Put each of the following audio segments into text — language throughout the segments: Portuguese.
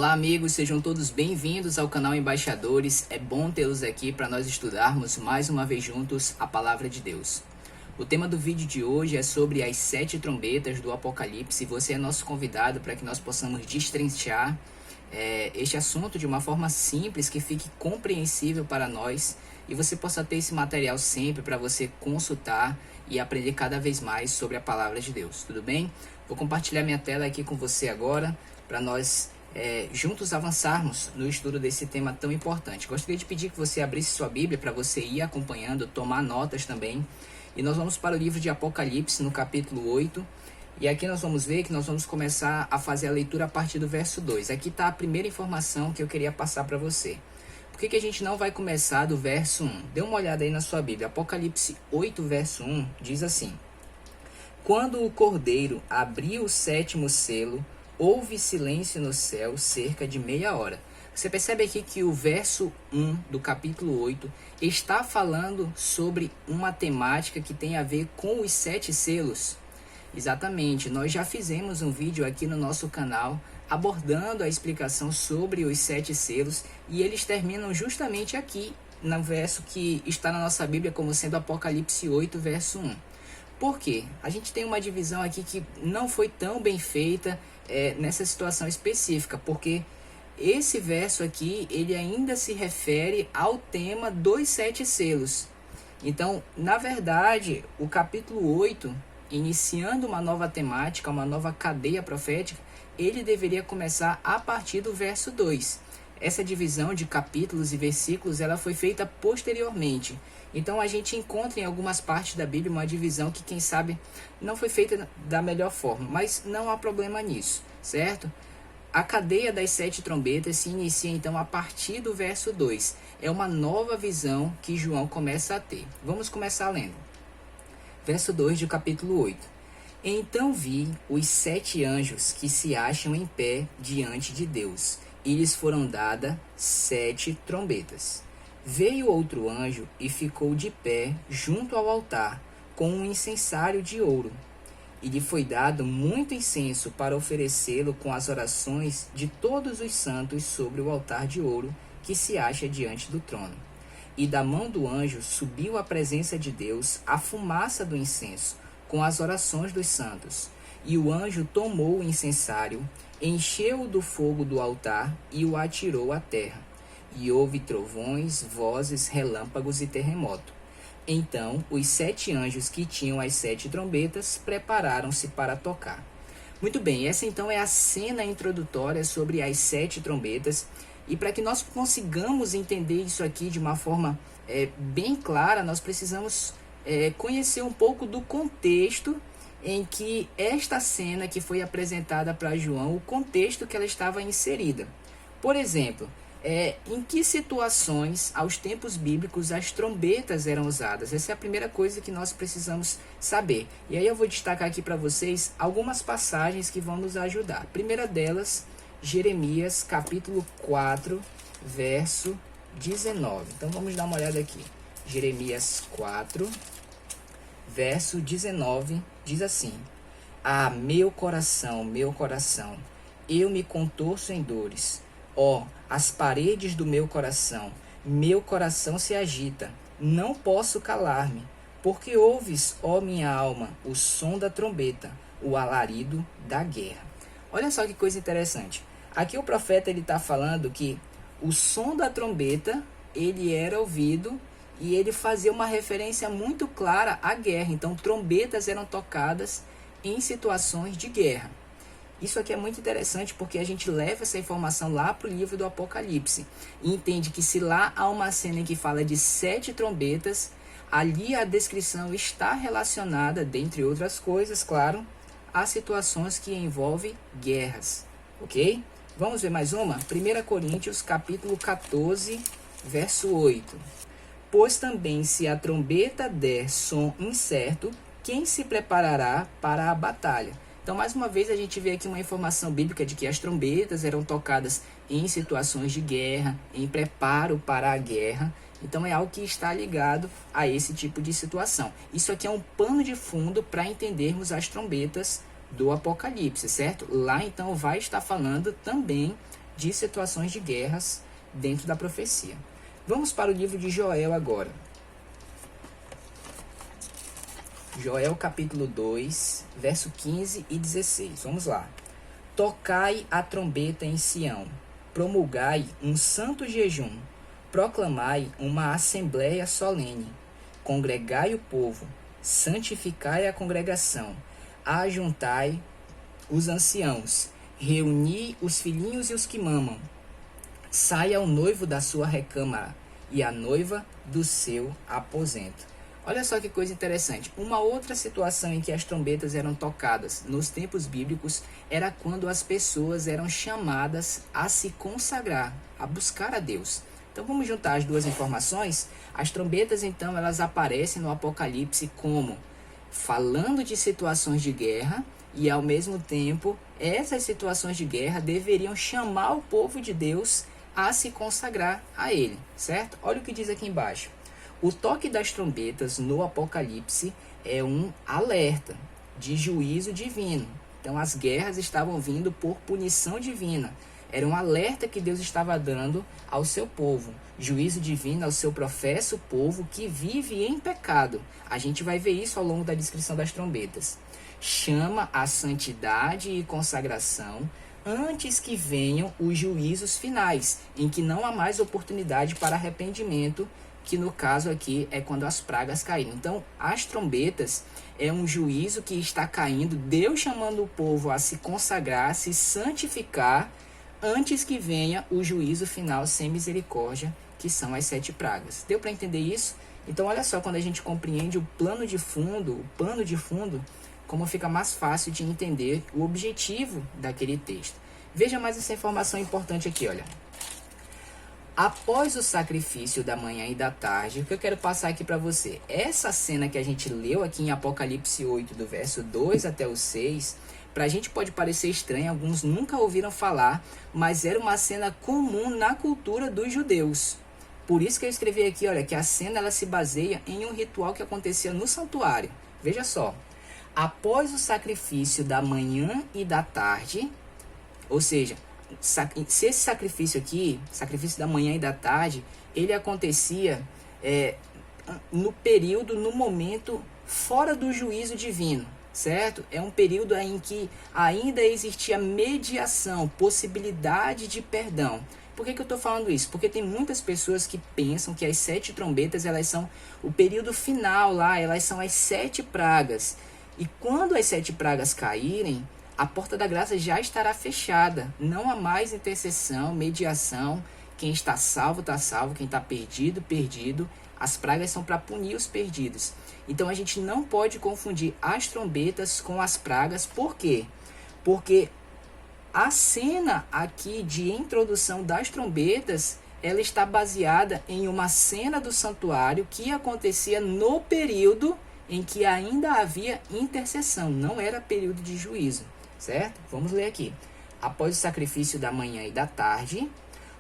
Olá amigos, sejam todos bem-vindos ao canal Embaixadores. É bom tê-los aqui para nós estudarmos mais uma vez juntos a Palavra de Deus. O tema do vídeo de hoje é sobre as 7 trombetas do Apocalipse. Você é nosso convidado para que nós possamos destrinchar este assunto de uma forma simples, que fique compreensível para nós e você possa ter esse material sempre para você consultar e aprender cada vez mais sobre a Palavra de Deus, tudo bem? Vou compartilhar minha tela aqui com você agora para nós juntos avançarmos no estudo desse tema tão importante. Gostaria de pedir que você abrisse sua Bíblia para você ir acompanhando, tomar notas também. E nós vamos para o livro de Apocalipse, no capítulo 8. E aqui nós vamos ver que nós vamos começar a fazer a leitura a partir do verso 2. Aqui está a primeira informação que eu queria passar para você. Por que a gente não vai começar do verso 1? Dê uma olhada aí na sua Bíblia. Apocalipse 8, verso 1, diz assim: Quando o Cordeiro abriu o 7º selo, houve silêncio no céu cerca de meia hora. Você percebe aqui que o verso 1 do capítulo 8 está falando sobre uma temática que tem a ver com os 7 selos. Exatamente, nós já fizemos um vídeo aqui no nosso canal abordando a explicação sobre os 7 selos e eles terminam justamente aqui no verso que está na nossa Bíblia como sendo Apocalipse 8, verso 1. Por quê? A gente tem uma divisão aqui que não foi tão bem feita nessa situação específica, porque esse verso aqui, ele ainda se refere ao tema dos 7 selos. Então, na verdade, o capítulo 8, iniciando uma nova temática, uma nova cadeia profética, ele deveria começar a partir do verso 2. Essa divisão de capítulos e versículos, ela foi feita posteriormente. Então, a gente encontra em algumas partes da Bíblia uma divisão que, quem sabe, não foi feita da melhor forma, mas não há problema nisso, certo? A cadeia das 7 trombetas se inicia então a partir do verso 2. É uma nova visão que João começa a ter. Vamos começar lendo. Verso 2 do capítulo 8. Então vi os 7 anjos que se acham em pé diante de Deus, e lhes foram dadas 7 trombetas. Veio outro anjo e ficou de pé junto ao altar, com um incensário de ouro. E lhe foi dado muito incenso para oferecê-lo com as orações de todos os santos sobre o altar de ouro que se acha diante do trono. E da mão do anjo subiu à presença de Deus a fumaça do incenso, com as orações dos santos. E o anjo tomou o incensário, encheu-o do fogo do altar e o atirou à terra. E houve trovões, vozes, relâmpagos e terremoto. Então os 7 anjos que tinham as 7 trombetas prepararam-se para tocar. Muito bem, essa então é a cena introdutória sobre as 7 trombetas. E para que nós consigamos entender isso aqui de uma forma bem clara, nós precisamos conhecer um pouco do contexto em que esta cena que foi apresentada para João, o contexto que ela estava inserida. Por exemplo, em que situações, aos tempos bíblicos, as trombetas eram usadas? Essa é a primeira coisa que nós precisamos saber. E aí eu vou destacar aqui para vocês algumas passagens que vão nos ajudar. A primeira delas, Jeremias, capítulo 4, verso 19. Então vamos dar uma olhada aqui. Jeremias 4, verso 19, diz assim: Ah, meu coração, eu me contorço em dores. Ó, as paredes do meu coração se agita, não posso calar-me, porque ouves, ó minha alma, o som da trombeta, o alarido da guerra. Olha só que coisa interessante. Aqui o profeta está falando que o som da trombeta, ele era ouvido e ele fazia uma referência muito clara à guerra. Então, trombetas eram tocadas em situações de guerra. Isso aqui é muito interessante porque a gente leva essa informação lá para o livro do Apocalipse e entende que se lá há uma cena em que fala de 7 trombetas, ali a descrição está relacionada, dentre outras coisas, claro, a situações que envolvem guerras, ok? Vamos ver mais uma? 1 Coríntios capítulo 14, verso 8. Pois também se a trombeta der som incerto, quem se preparará para a batalha? Então, mais uma vez, a gente vê aqui uma informação bíblica de que as trombetas eram tocadas em situações de guerra, em preparo para a guerra. Então, é algo que está ligado a esse tipo de situação. Isso aqui é um pano de fundo para entendermos as trombetas do Apocalipse, certo? Lá, então, vai estar falando também de situações de guerras dentro da profecia. Vamos para o livro de Joel agora. Joel capítulo 2, verso 15 e 16. Vamos lá. Tocai a trombeta em Sião, promulgai um santo jejum, proclamai uma assembleia solene, congregai o povo, santificai a congregação, ajuntai os anciãos, reuni os filhinhos e os que mamam. Saia o noivo da sua recâmara e a noiva do seu aposento. Olha só que coisa interessante. Uma outra situação em que as trombetas eram tocadas nos tempos bíblicos era quando as pessoas eram chamadas a se consagrar, a buscar a Deus. Então vamos juntar as duas informações. As trombetas, então, elas aparecem no Apocalipse como falando de situações de guerra e, ao mesmo tempo, essas situações de guerra deveriam chamar o povo de Deus a se consagrar a Ele, certo? Olha o que diz aqui embaixo. O toque das trombetas no Apocalipse é um alerta de juízo divino. Então as guerras estavam vindo por punição divina. Era um alerta que Deus estava dando ao seu povo. Juízo divino ao seu professo povo que vive em pecado. A gente vai ver isso ao longo da descrição das trombetas. Chama a santidade e consagração antes que venham os juízos finais, em que não há mais oportunidade para arrependimento, que no caso aqui é quando as pragas caíram. Então, as trombetas é um juízo que está caindo, Deus chamando o povo a se consagrar, a se santificar, antes que venha o juízo final sem misericórdia, que são as 7 pragas. Deu para entender isso? Então, olha só, quando a gente compreende o pano de fundo, como fica mais fácil de entender o objetivo daquele texto. Veja mais essa informação importante aqui, olha. Após o sacrifício da manhã e da tarde, o que eu quero passar aqui para você? Essa cena que a gente leu aqui em Apocalipse 8, do verso 2 até o 6, para a gente pode parecer estranho, alguns nunca ouviram falar, mas era uma cena comum na cultura dos judeus. Por isso que eu escrevi aqui, olha, que a cena ela se baseia em um ritual que acontecia no santuário. Veja só. Após o sacrifício da manhã e da tarde, ou seja, se esse sacrifício aqui, sacrifício da manhã e da tarde, ele acontecia no período, no momento fora do juízo divino, certo? É um período em que ainda existia mediação, possibilidade de perdão. Por que eu estou falando isso? Porque tem muitas pessoas que pensam que as 7 trombetas, elas são o período final lá, elas são as 7 pragas. E quando as 7 pragas caírem, a porta da graça já estará fechada. Não há mais intercessão, mediação. Quem está salvo, quem está perdido, perdido. As pragas são para punir os perdidos. Então a gente não pode confundir as trombetas com as pragas. Por quê? Porque a cena aqui de introdução das trombetas, ela está baseada em uma cena do santuário que acontecia no período em que ainda havia intercessão. Não era período de juízo. Certo? Vamos ler aqui. Após o sacrifício da manhã e da tarde,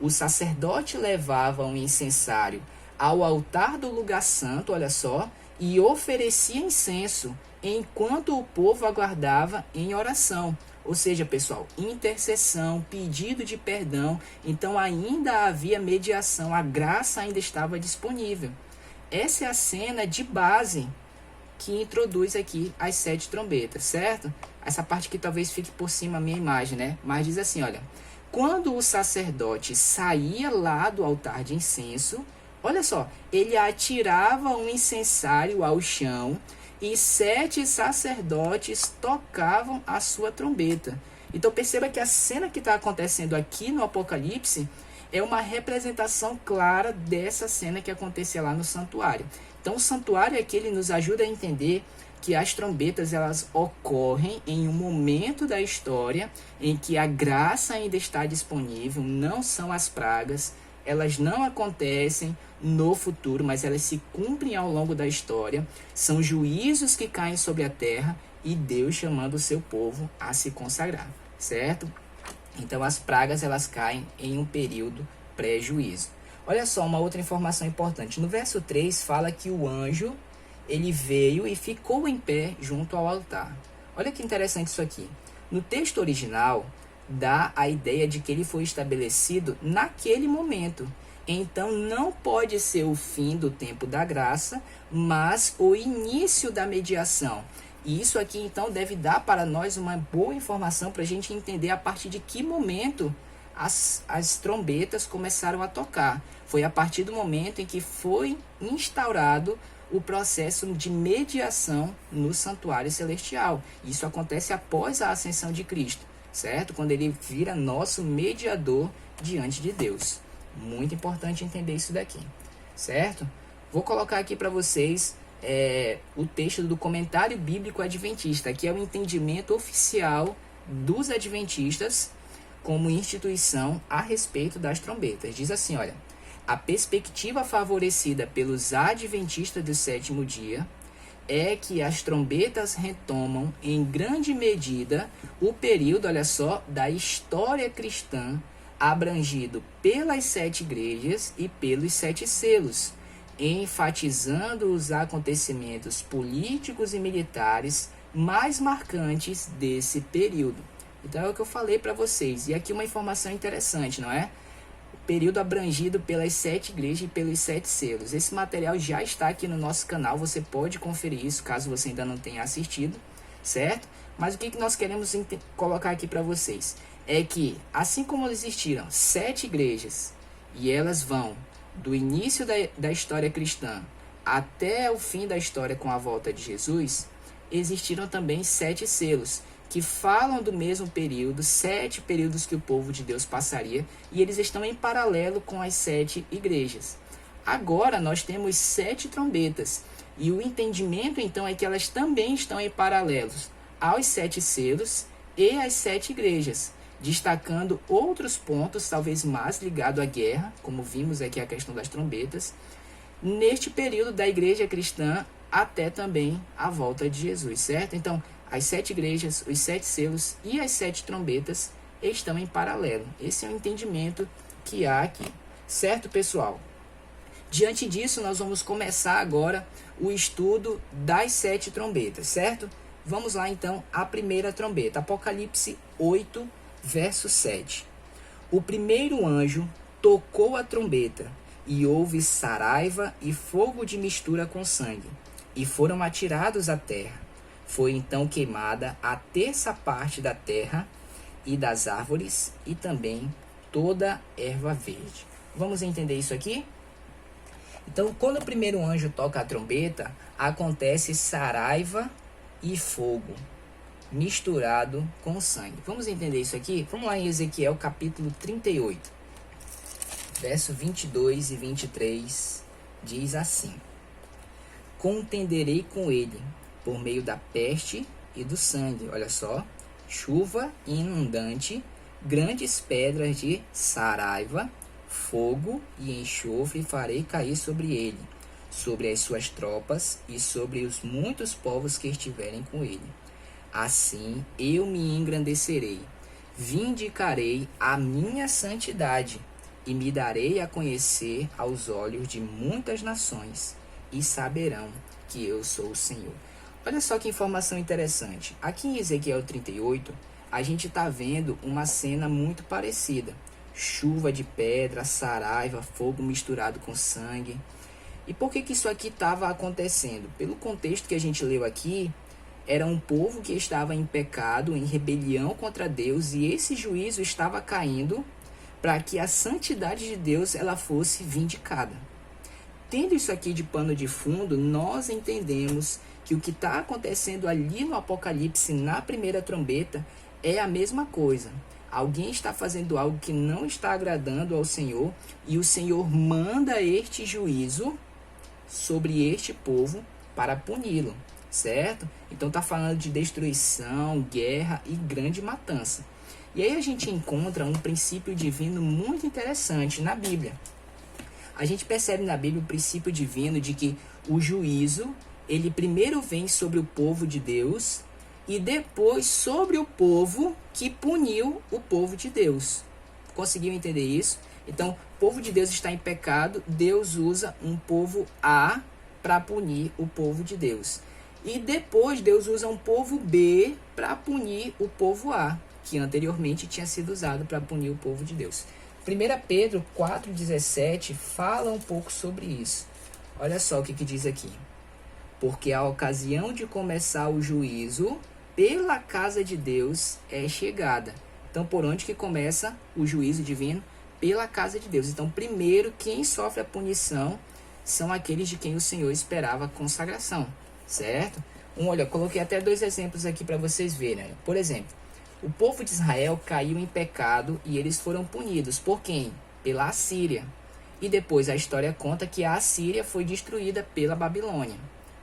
o sacerdote levava um incensário ao altar do lugar santo, olha só, e oferecia incenso, enquanto o povo aguardava em oração. Ou seja, pessoal, intercessão, pedido de perdão, então ainda havia mediação, a graça ainda estava disponível. Essa é a cena de base que introduz aqui as 7 trombetas, certo? Essa parte aqui talvez fique por cima a minha imagem, né? Mas diz assim, olha. Quando o sacerdote saía lá do altar de incenso, olha só, ele atirava um incensário ao chão e 7 sacerdotes tocavam a sua trombeta. Então perceba que a cena que está acontecendo aqui no Apocalipse é uma representação clara dessa cena que acontecia lá no santuário. Então o santuário aqui ele nos ajuda a entender que as trombetas elas ocorrem em um momento da história em que a graça ainda está disponível, não são as pragas, elas não acontecem no futuro, mas elas se cumprem ao longo da história, são juízos que caem sobre a terra e Deus chamando o seu povo a se consagrar, certo? Então as pragas elas caem em um período pré-juízo. Olha só uma outra informação importante, no verso 3 fala que o anjo ele veio e ficou em pé junto ao altar. Olha que interessante isso aqui. No texto original, dá a ideia de que ele foi estabelecido naquele momento. Então não pode ser o fim do tempo da graça, mas o início da mediação. E isso aqui então deve dar para nós uma boa informação para a gente entender a partir de que momento as trombetas começaram a tocar. Foi a partir do momento em que foi instaurado o processo de mediação no santuário celestial. Isso acontece após a ascensão de Cristo, certo? Quando ele vira nosso mediador diante de Deus. Muito importante entender isso daqui, certo? Vou colocar aqui para vocês o texto do Comentário Bíblico Adventista, que é o entendimento oficial dos adventistas como instituição a respeito das trombetas. Diz assim, olha: a perspectiva favorecida pelos adventistas do sétimo dia é que as trombetas retomam em grande medida o período, olha só, da história cristã, abrangido pelas 7 igrejas e pelos 7 selos, enfatizando os acontecimentos políticos e militares mais marcantes desse período. Então é o que eu falei para vocês. E aqui uma informação interessante, não é? O período abrangido pelas 7 igrejas e pelos 7 selos. Esse material já está aqui no nosso canal, você pode conferir isso caso você ainda não tenha assistido, certo? Mas o que nós queremos colocar aqui para vocês é que, assim como existiram 7 igrejas e elas vão do início da história cristã até o fim da história com a volta de Jesus, existiram também 7 selos que falam do mesmo período, 7 períodos que o povo de Deus passaria, e eles estão em paralelo com as 7 igrejas. Agora nós temos 7 trombetas, e o entendimento então é que elas também estão em paralelos aos 7 selos e às 7 igrejas, destacando outros pontos, talvez mais ligado à guerra, como vimos aqui a questão das trombetas, neste período da igreja cristã até também a volta de Jesus, certo? Então, as 7 igrejas, os 7 selos e as 7 trombetas estão em paralelo. Esse é o entendimento que há aqui, certo, pessoal? Diante disso, nós vamos começar agora o estudo das 7 trombetas, certo? Vamos lá, então, a primeira trombeta, Apocalipse 8, verso 7. O primeiro anjo tocou a trombeta, e houve saraiva e fogo de mistura com sangue, e foram atirados à terra. Foi então queimada a terça parte da terra e das árvores, e também toda erva verde. Vamos entender isso aqui? Então, quando o primeiro anjo toca a trombeta, acontece saraiva e fogo misturado com sangue. Vamos entender isso aqui? Vamos lá em Ezequiel capítulo 38, verso 22 e 23, diz assim: contenderei com ele por meio da peste e do sangue, olha só, chuva inundante, grandes pedras de saraiva, fogo e enxofre farei cair sobre ele, sobre as suas tropas e sobre os muitos povos que estiverem com ele. Assim eu me engrandecerei, vindicarei a minha santidade e me darei a conhecer aos olhos de muitas nações, e saberão que eu sou o Senhor. Olha só que informação interessante. Aqui em Ezequiel 38, a gente está vendo uma cena muito parecida. Chuva de pedra, saraiva, fogo misturado com sangue. E por que isso aqui estava acontecendo? Pelo contexto que a gente leu aqui, era um povo que estava em pecado, em rebelião contra Deus, e esse juízo estava caindo para que a santidade de Deus ela fosse vindicada. Tendo isso aqui de pano de fundo, nós entendemos que o que está acontecendo ali no Apocalipse, na primeira trombeta, é a mesma coisa. Alguém está fazendo algo que não está agradando ao Senhor, e o Senhor manda este juízo sobre este povo para puni-lo, certo? Então está falando de destruição, guerra e grande matança. E aí a gente encontra um princípio divino muito interessante na Bíblia. A gente percebe na Bíblia o princípio divino de que o juízo, ele primeiro vem sobre o povo de Deus e depois sobre o povo que puniu o povo de Deus. Conseguiu entender isso? Então, o povo de Deus está em pecado, Deus usa um povo A para punir o povo de Deus. E depois Deus usa um povo B para punir o povo A. que anteriormente tinha sido usado para punir o povo de Deus. 1 Pedro 4,17 fala um pouco sobre isso. Olha só o que diz aqui. Porque a ocasião de começar o juízo pela casa de Deus é chegada. Então, por onde que começa o juízo divino? Pela casa de Deus. Então, primeiro, quem sofre a punição são aqueles de quem o Senhor esperava a consagração, certo? Olha, eu coloquei até 2 exemplos aqui para vocês verem. Por exemplo, o povo de Israel caiu em pecado e eles foram punidos. Por quem? Pela Assíria. E depois a história conta que a Assíria foi destruída pela Babilônia.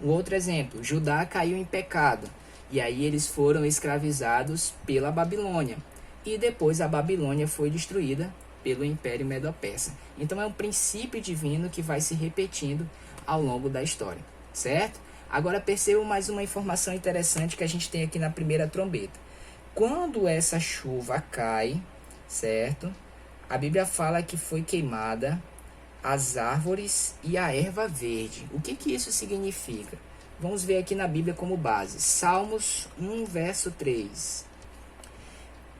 Um outro exemplo, Judá caiu em pecado, e aí eles foram escravizados pela Babilônia. E depois a Babilônia foi destruída pelo Império Medo-Persa. Então é um princípio divino que vai se repetindo ao longo da história, certo? Agora percebam mais uma informação interessante que a gente tem aqui na primeira trombeta. Quando essa chuva cai, certo? A Bíblia fala que foi queimada as árvores e a erva verde. O que isso significa? Vamos ver aqui na Bíblia como base. Salmos 1, verso 3.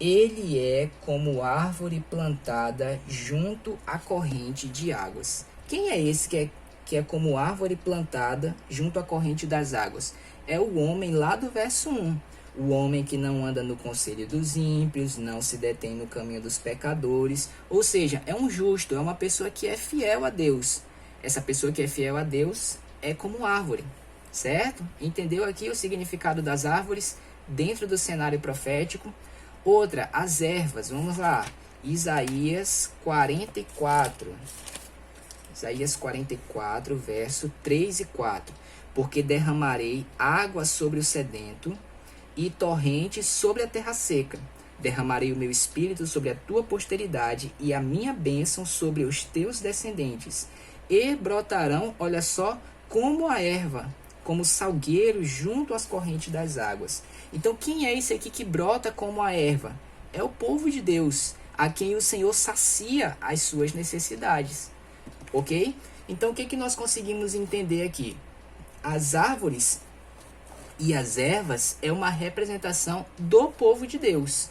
Ele é como árvore plantada junto à corrente de águas. Quem é esse que é como árvore plantada junto à corrente das águas? É o homem lá do verso 1. O homem que não anda no conselho dos ímpios, não se detém no caminho dos pecadores. Ou seja, é um justo, é uma pessoa que é fiel a Deus. Essa pessoa que é fiel a Deus é como árvore, certo? Entendeu aqui o significado das árvores dentro do cenário profético? Outra, as ervas. Vamos lá. Isaías 44. Isaías 44, verso 3 e 4. Porque derramarei água sobre o sedento e torrentes sobre a terra seca. Derramarei o meu espírito sobre a tua posteridade e a minha bênção sobre os teus descendentes. E brotarão, olha só, como a erva, como salgueiro junto às correntes das águas. Então, quem é esse aqui que brota como a erva? É o povo de Deus, a quem o Senhor sacia as suas necessidades. Ok? Então, o que nós conseguimos entender aqui? As árvores e as ervas é uma representação do povo de Deus.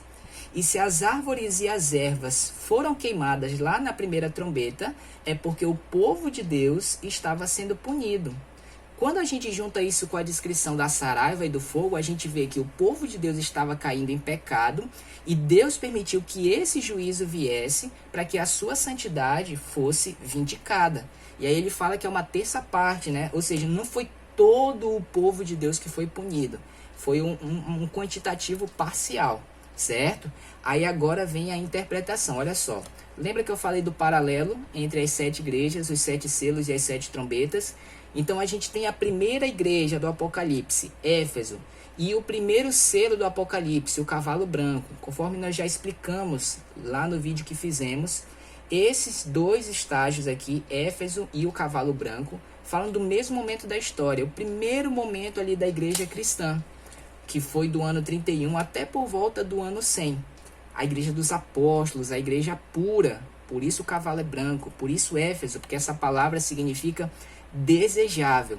E se as árvores e as ervas foram queimadas lá na primeira trombeta, é porque o povo de Deus estava sendo punido. Quando a gente junta isso com a descrição da saraiva e do fogo, a gente vê que o povo de Deus estava caindo em pecado e Deus permitiu que esse juízo viesse para que a sua santidade fosse vindicada. E aí ele fala que é uma terça parte, né? Ou seja, não foi todo o povo de Deus que foi punido. Foi um quantitativo parcial, certo? Aí agora vem a interpretação, olha só. Lembra que eu falei do paralelo entre as 7 igrejas, os 7 selos e as 7 trombetas? Então a gente tem a primeira igreja do Apocalipse, Éfeso, e o primeiro selo do Apocalipse, o cavalo branco. Conforme nós já explicamos lá no vídeo que fizemos, esses 2 estágios aqui, Éfeso e o cavalo branco, falam do mesmo momento da história, o primeiro momento ali da igreja cristã, que foi do ano 31 até por volta do ano 100. A igreja dos apóstolos, a igreja pura, por isso o cavalo é branco, por isso Éfeso, porque essa palavra significa desejável.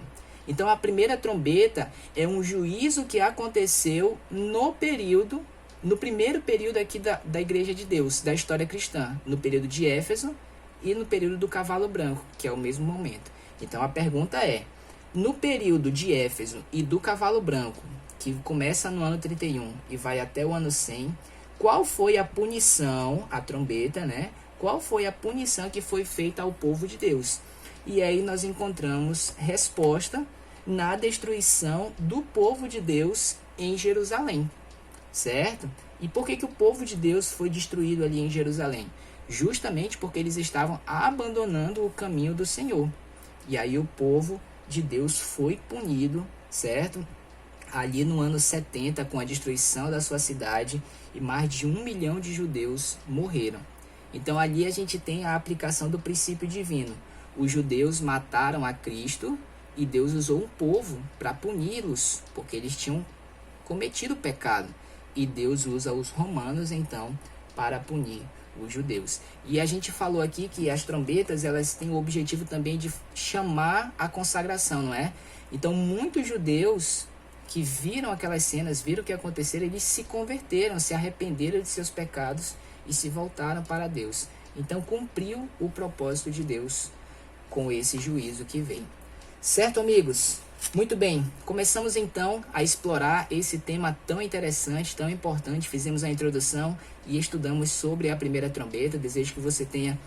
Então a primeira trombeta é um juízo que aconteceu no primeiro período aqui da igreja de Deus, da história cristã, no período de Éfeso e no período do cavalo branco, que é o mesmo momento. Então a pergunta é, no período de Éfeso e do cavalo branco, que começa no ano 31 e vai até o ano 100, qual foi a punição, a trombeta, né? Qual foi a punição que foi feita ao povo de Deus? E aí nós encontramos resposta na destruição do povo de Deus em Jerusalém, certo? E por que o povo de Deus foi destruído ali em Jerusalém? Justamente porque eles estavam abandonando o caminho do Senhor. E aí o povo de Deus foi punido, certo? Ali no ano 70, com a destruição da sua cidade, e mais de 1 milhão de judeus morreram. Então ali a gente tem a aplicação do princípio divino. Os judeus mataram a Cristo e Deus usou um povo para puni-los, porque eles tinham cometido pecado. E Deus usa os romanos, então, para punir os judeus. E a gente falou aqui que as trombetas, elas têm o objetivo também de chamar a consagração, não é? Então, muitos judeus que viram aquelas cenas, viram o que aconteceu, eles se converteram, se arrependeram de seus pecados e se voltaram para Deus. Então cumpriu o propósito de Deus com esse juízo que veio. Certo, amigos? Muito bem, começamos então a explorar esse tema tão interessante, tão importante. Fizemos a introdução e estudamos sobre a primeira trombeta. Desejo que você tenha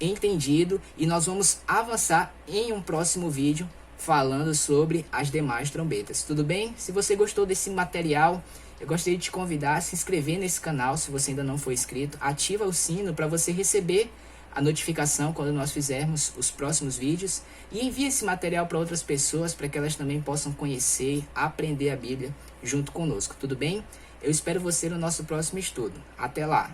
entendido e nós vamos avançar em um próximo vídeo falando sobre as demais trombetas. Tudo bem? Se você gostou desse material, eu gostaria de te convidar a se inscrever nesse canal, se você ainda não for inscrito. Ativa o sino para você receber a notificação quando nós fizermos os próximos vídeos. E envie esse material para outras pessoas, para que elas também possam conhecer, aprender a Bíblia junto conosco. Tudo bem? Eu espero você no nosso próximo estudo. Até lá!